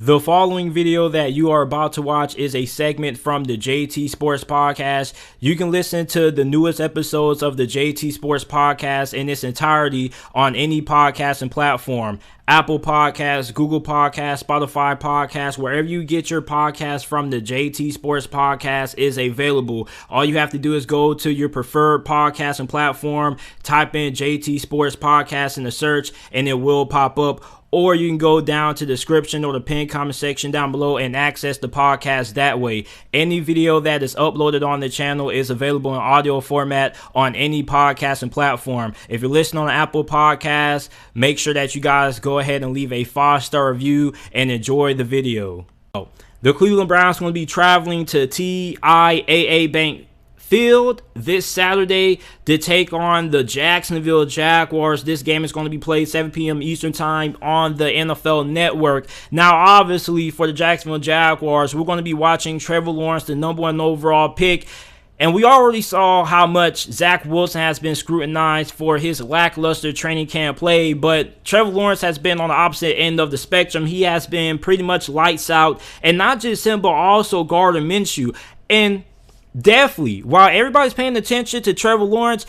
The following video that you are about to watch is a segment from the JT Sports Podcast. You can listen to the newest episodes of the JT Sports Podcast in its entirety on any podcasting platform. Apple Podcasts, Google Podcasts, Spotify Podcasts, wherever you get your podcast from, the JT Sports Podcast is available. All you have to do is go to your preferred podcasting platform, type in JT Sports Podcast in the search, and it will pop up. Or you can go down to the description or the pinned comment section down below and access the podcast that way. Any video that is uploaded on the channel is available in audio format on any podcasting platform. If you're listening on Apple Podcasts, make sure that you guys go ahead and leave a 5-star review and enjoy the video. The Cleveland Browns will be traveling to TIAA Bank Field this Saturday to take on the Jacksonville Jaguars. This game is going to be played 7 p.m. Eastern Time on the NFL Network. Now, obviously, for the Jacksonville Jaguars, we're going to be watching Trevor Lawrence, the #1 overall pick. And we already saw how much Zach Wilson has been scrutinized for his lackluster training camp play, but Trevor Lawrence has been on the opposite end of the spectrum. He has been pretty much lights out, and not just him, but also Gardner Minshew. And definitely, while everybody's paying attention to Trevor Lawrence,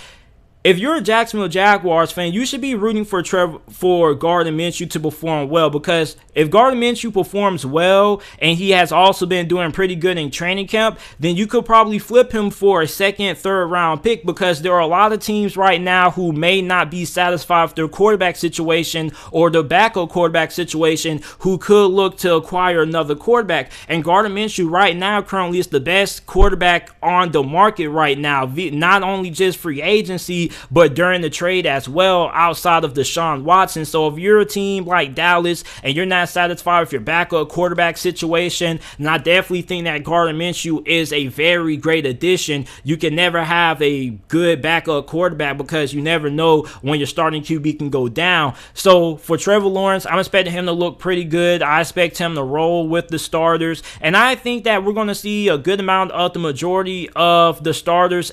if you're a Jacksonville Jaguars fan, you should be rooting for Gardner Minshew to perform well, because if Gardner Minshew performs well and he has also been doing pretty good in training camp, then you could probably flip him for a second, third round pick, because there are a lot of teams right now who may not be satisfied with their quarterback situation or the backup quarterback situation who could look to acquire another quarterback. And Gardner Minshew right now currently is the best quarterback on the market right now, not only just free agency, but during the trade as well, outside of Deshaun Watson. So if you're a team like Dallas and you're not satisfied with your backup quarterback situation, then I definitely think that Gardner Minshew is a very great addition. You can never have a good backup quarterback because you never know when your starting QB can go down. So for Trevor Lawrence, I'm expecting him to look pretty good. I expect him to roll with the starters, and I think that we're going to see a good amount of the majority of the starters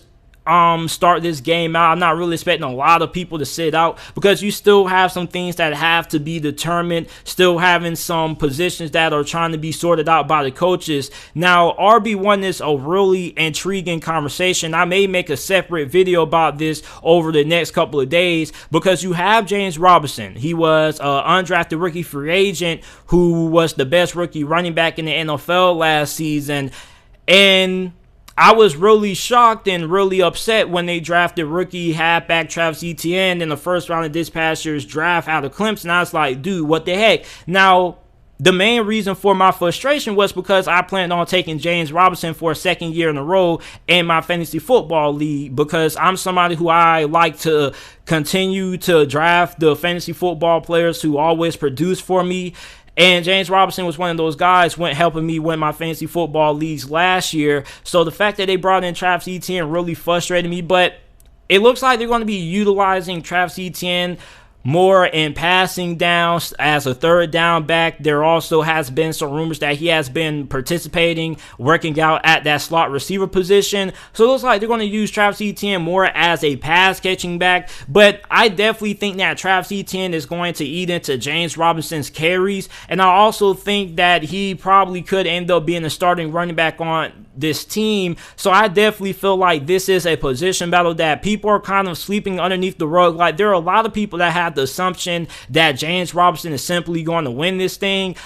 start this game out. I'm not really expecting a lot of people to sit out, because you still have some things that have to be determined, still having some positions that are trying to be sorted out by the coaches. Now, RB1 is a really intriguing conversation. I may make a separate video about this over the next couple of days, because you have James Robinson. He was an undrafted rookie free agent who was the best rookie running back in the NFL last season, and I was really shocked and really upset when they drafted rookie halfback Travis Etienne in the first round of this past year's draft out of Clemson. I was like, dude, what the heck? Now, the main reason for my frustration was because I planned on taking James Robinson for a second year in a row in my fantasy football league, because I'm somebody who I like to continue to draft the fantasy football players who always produce for me. And James Robinson was one of those guys helping me win my fantasy football leagues last year. So the fact that they brought in Travis Etienne really frustrated me. But it looks like they're going to be utilizing Travis Etienne more in passing downs as a third down back. There also has been some rumors that he has been participating, working out at that slot receiver position. So it looks like they're going to use Travis Etienne more as a pass catching back. But I definitely think that Travis Etienne is going to eat into James Robinson's carries. And I also think that he probably could end up being a starting running back on this team. So I definitely feel like this is a position battle that people are kind of sweeping underneath the rug. Like, there are a lot of people that have the assumption that James Robinson is simply going to win this thing.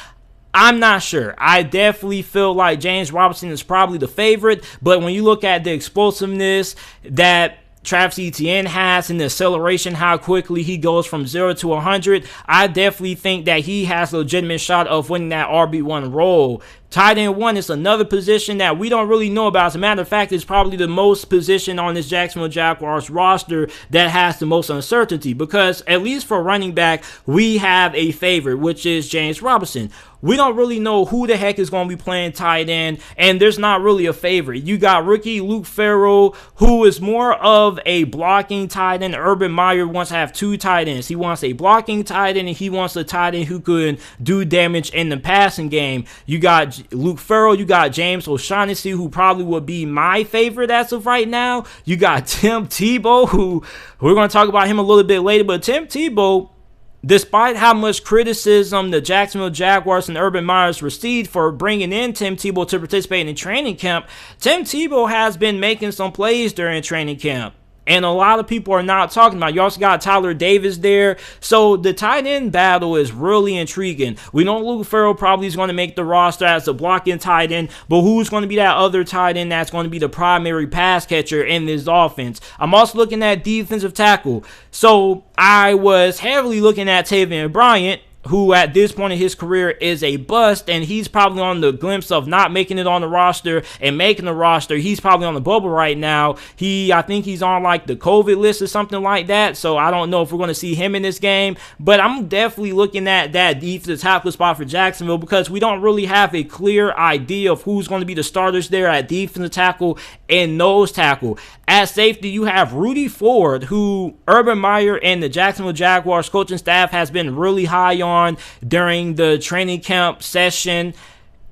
I'm not sure. I definitely feel like James Robinson is probably the favorite, but when you look at the explosiveness that Travis Etienne has and the acceleration, how quickly he goes from 0 to 100, I definitely think that he has a legitimate shot of winning that RB1 role. Tight end 1 is another position that we don't really know about. As a matter of fact, it's probably the most position on this Jacksonville Jaguars roster that has the most uncertainty, because at least for running back, we have a favorite, which is James Robinson. We don't really know who the heck is going to be playing tight end, and there's not really a favorite. You got rookie Luke Farrell, who is more of a blocking tight end. Urban Meyer wants to have 2 tight ends. He wants a blocking tight end, and he wants a tight end who could do damage in the passing game. You got Luke Farrell, you got James O'Shaughnessy, who probably would be my favorite as of right now. You got Tim Tebow, who we're going to talk about him a little bit later, but Tim Tebow Despite how much criticism the Jacksonville Jaguars and Urban Meyers received for bringing in Tim Tebow to participate in training camp, Tim Tebow has been making some plays during training camp. And a lot of people are not talking about it. You also got Tyler Davis there. So the tight end battle is really intriguing. We know Luke Farrell probably is going to make the roster as a blocking tight end, but who's going to be that other tight end that's going to be the primary pass catcher in this offense? I'm also looking at defensive tackle. So I was heavily looking at Taven Bryant, who at this point in his career is a bust, and he's probably on the glimpse of not making it on the roster and making the roster. He's probably on the bubble right now. I think he's on like the COVID list or something like that, so I don't know if we're going to see him in this game, but I'm definitely looking at that defensive tackle spot for Jacksonville because we don't really have a clear idea of who's going to be the starters there at defensive tackle and nose tackle. At safety, you have Rudy Ford, who Urban Meyer and the Jacksonville Jaguars coaching staff has been really high on during the training camp session.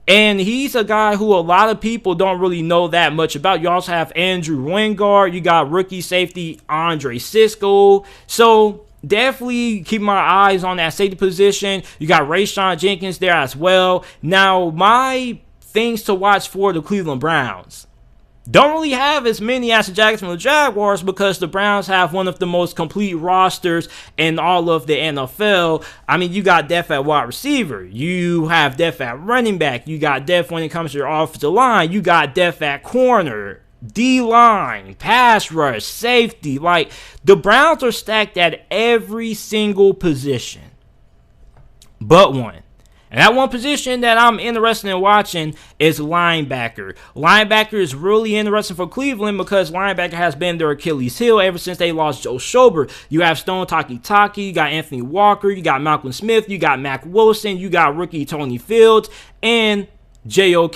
And he's a guy who a lot of people don't really know that much about. You also have Andrew Wingard. You got rookie safety Andre Sisco. So definitely keep my eyes on that safety position. You got Rayshawn Jenkins there as well. Now, my things to watch for the Cleveland Browns don't really have as many as the Jacksonville Jaguars because the Browns have one of the most complete rosters in all of the NFL. I mean, you got depth at wide receiver. You have depth at running back. You got depth when it comes to your offensive line. You got depth at corner, D-line, pass rush, safety. Like, the Browns are stacked at every single position but one. And that one position that I'm interested in watching is linebacker. Linebacker is really interesting for Cleveland because linebacker has been their Achilles heel ever since they lost Joe Schobert. You have Stone Taki, you got Anthony Walker, you got Malcolm Smith, you got Mac Wilson, you got rookie Tony Fields, and Jeremiah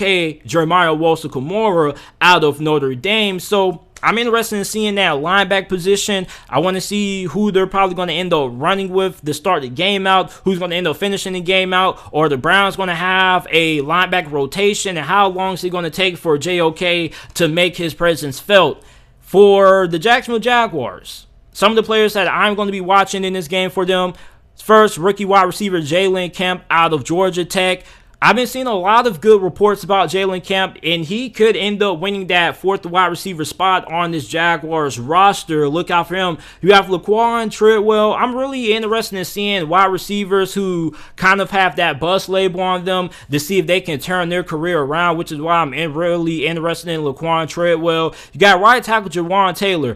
Owusu-Koramoah out of Notre Dame. So I'm interested in seeing that linebacker position. I want to see who they're probably going to end up running with to start the game out, who's going to end up finishing the game out, or the Browns going to have a linebacker rotation, and how long is it going to take for JOK to make his presence felt. For the Jacksonville Jaguars, some of the players that I'm going to be watching in this game for them, first, rookie wide receiver Jaylen Kemp out of Georgia Tech. I've been seeing a lot of good reports about Jaylen Kemp, and he could end up winning that fourth wide receiver spot on this Jaguars roster. Look out for him. You have Laquan Treadwell. I'm really interested in seeing wide receivers who kind of have that bust label on them to see if they can turn their career around, which is why I'm really interested in Laquan Treadwell. You got right tackle Jawan Taylor.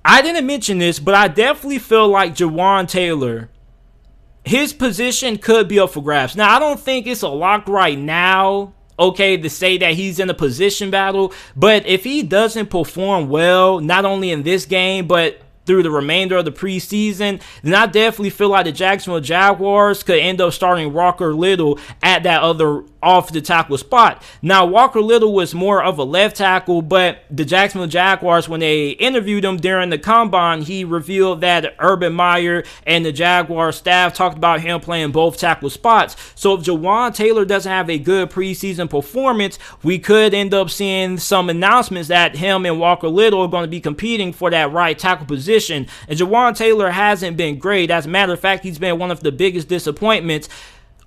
I didn't mention this, but I definitely feel like Jawan Taylor, his position could be up for grabs. Now, I don't think it's a lock right now, okay, to say that he's in a position battle. But if he doesn't perform well, not only in this game, but through the remainder of the preseason, then I definitely feel like the Jacksonville Jaguars could end up starting Walker Little at that other off the tackle spot. Now, Walker Little was more of a left tackle, but the Jacksonville Jaguars, when they interviewed him during the combine, he revealed that Urban Meyer and the Jaguar staff talked about him playing both tackle spots. So if Jawan Taylor doesn't have a good preseason performance, we could end up seeing some announcements that him and Walker Little are going to be competing for that right tackle position. And Jawan Taylor hasn't been great. As a matter of fact, he's been one of the biggest disappointments.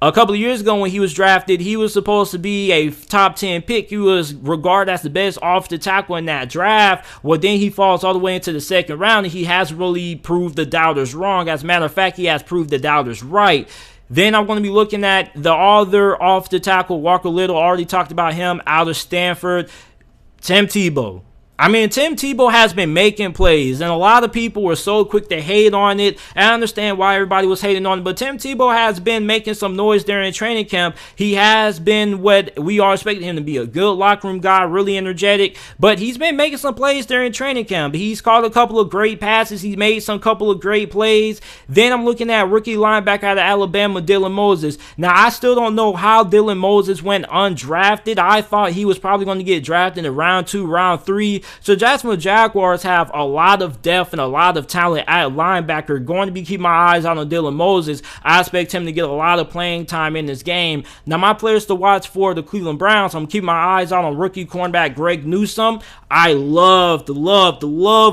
A couple of years ago when he was drafted, he was supposed to be a top 10 pick. He was regarded as the best off the tackle in that draft. Well, then he falls all the way into the second round, and he has really proved the doubters wrong. As a matter of fact, he has proved the doubters right. Then I'm going to be looking at the other off the tackle, Walker Little. Already talked about him out of Stanford. Tim Tebow. I mean, Tim Tebow has been making plays, and a lot of people were so quick to hate on it. I understand why everybody was hating on it, but Tim Tebow has been making some noise during training camp. He has been what we all expected him to be, a good locker room guy, really energetic, but he's been making some plays during training camp. He's caught a couple of great passes. He's made some couple of great plays. Then I'm looking at rookie linebacker out of Alabama, Dylan Moses. Now, I still don't know how Dylan Moses went undrafted. I thought he was probably going to get drafted in round 2, round 3, So Jacksonville Jaguars have a lot of depth and a lot of talent at linebacker. Going to be keeping my eyes out on Dylan Moses. I expect him to get a lot of playing time in this game. Now, my players to watch for the Cleveland Browns, I'm keeping my eyes out on rookie cornerback Greg Newsome. I loved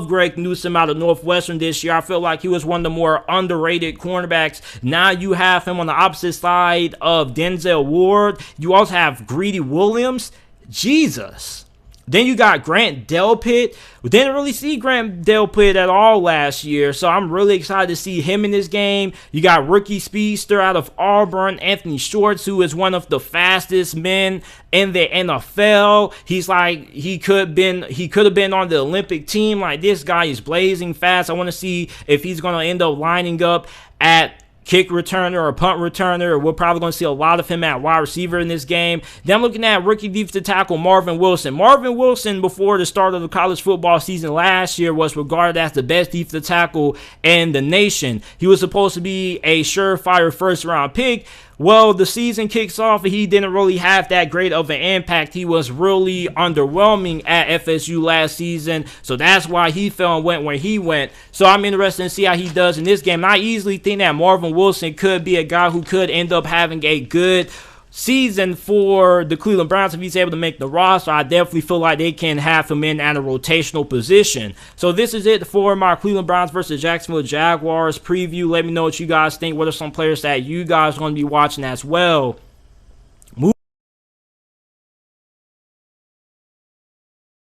Greg Newsome out of Northwestern this year. I feel like he was one of the more underrated cornerbacks. Now you have him on the opposite side of Denzel Ward. You also have Greedy Williams. Jesus. Then you got Grant Delpit. We didn't really see Grant Delpit at all last year, so I'm really excited to see him in this game. You got rookie speedster out of Auburn, Anthony Schwartz, who is one of the fastest men in the NFL. He's like, he could have been on the Olympic team. Like, this guy is blazing fast. I want to see if he's going to end up lining up at kick returner or punt returner. We're probably going to see a lot of him at wide receiver in this game. Then I'm looking at rookie defensive tackle Marvin Wilson. Marvin Wilson, before the start of the college football season last year, was regarded as the best defensive tackle in the nation. He was supposed to be a surefire first-round pick. Well, the season kicks off and he didn't really have that great of an impact. He was really underwhelming at FSU last season, so that's why he fell and went where he went. So I'm interested to see how he does in this game. And I easily think that Marvin Wilson could be a guy who could end up having a good season for the Cleveland Browns if he's able to make the roster. I definitely feel like they can have him in at a rotational position. So this is it for my Cleveland Browns versus Jacksonville Jaguars preview. Let me know what you guys think. What are some players that you guys are going to be watching as well?